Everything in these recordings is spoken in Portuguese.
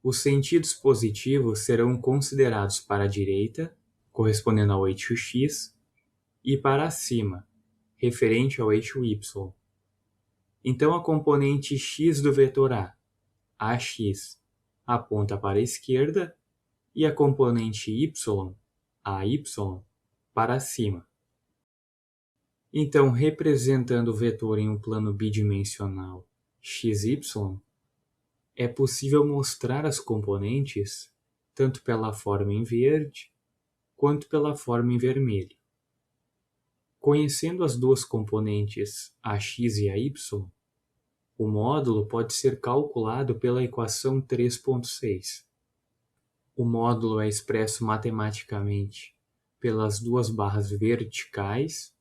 Os sentidos positivos serão considerados para a direita, correspondendo ao eixo x, e para cima, referente ao eixo y. Então, a componente x do vetor A, AX, aponta para a esquerda e a componente y, AY, para cima. Então, representando o vetor em um plano bidimensional xy, é possível mostrar as componentes tanto pela forma em verde quanto pela forma em vermelho. Conhecendo as duas componentes AX e AY, o módulo pode ser calculado pela equação 3.6. O módulo é expresso matematicamente pelas duas barras verticais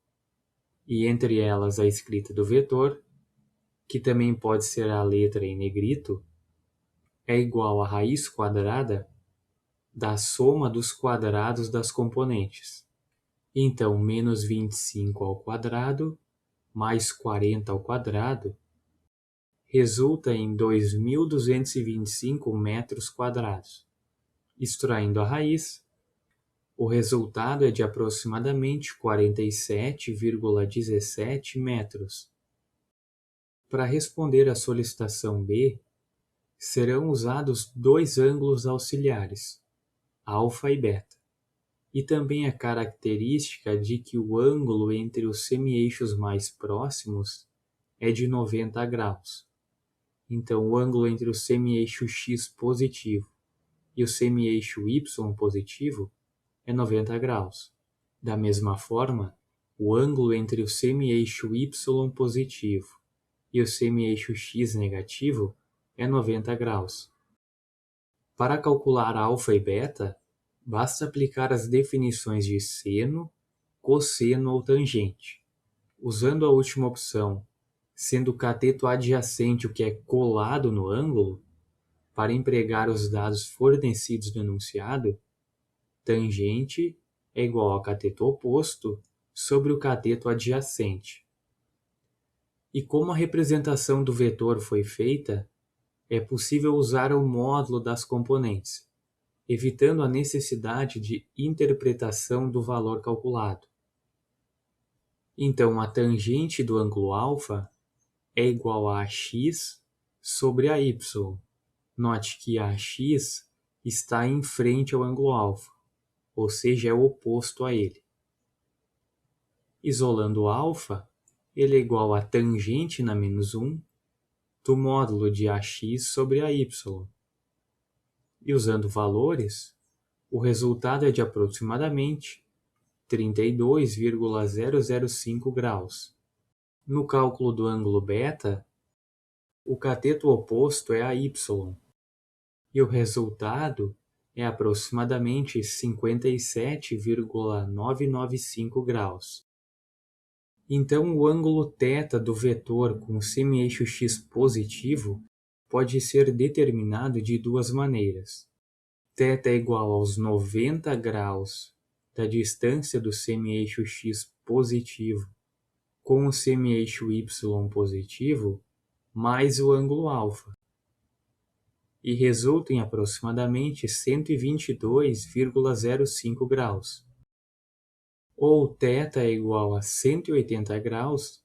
e entre elas a escrita do vetor, que também pode ser a letra em negrito, é igual à raiz quadrada da soma dos quadrados das componentes. Então, menos 25 ao quadrado mais 40 ao quadrado resulta em 2.225 metros quadrados. Extraindo a raiz, o resultado é de aproximadamente 47,17 metros. Para responder à solicitação B, serão usados dois ângulos auxiliares, alfa e beta, e também a característica de que o ângulo entre os semi-eixos mais próximos é de 90 graus. Então, o ângulo entre o semi-eixo x positivo e o semi-eixo y positivo é 90 graus. Da mesma forma, o ângulo entre o semi-eixo y positivo e o semi-eixo x negativo é 90 graus. Para calcular alfa e beta, basta aplicar as definições de seno, cosseno ou tangente. Usando a última opção, sendo o cateto adjacente o que é colado no ângulo, para empregar os dados fornecidos no enunciado, tangente é igual ao cateto oposto sobre o cateto adjacente. E como a representação do vetor foi feita, é possível usar o módulo das componentes, evitando a necessidade de interpretação do valor calculado. Então, a tangente do ângulo alfa é igual a x sobre a y. Note que a x está em frente ao ângulo alfa, ou seja, é o oposto a ele. Isolando o alfa, ele é igual a tangente na menos 1 do módulo de ax sobre a y. E usando valores, o resultado é de aproximadamente 32,005 graus. No cálculo do ângulo beta, o cateto oposto é a y, e o resultado é aproximadamente 57,995 graus. Então, o ângulo θ do vetor com o semi-eixo x positivo pode ser determinado de duas maneiras. θ é igual aos 90 graus da distância do semi-eixo x positivo com o semi-eixo y positivo mais o ângulo alfa, e resulta em aproximadamente 122,05 graus. Ou θ é igual a 180 graus,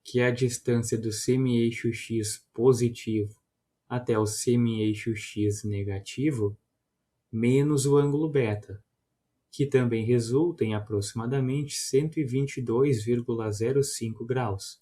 que é a distância do semi-eixo x positivo até o semi-eixo x negativo, menos o ângulo beta, que também resulta em aproximadamente 122,05 graus.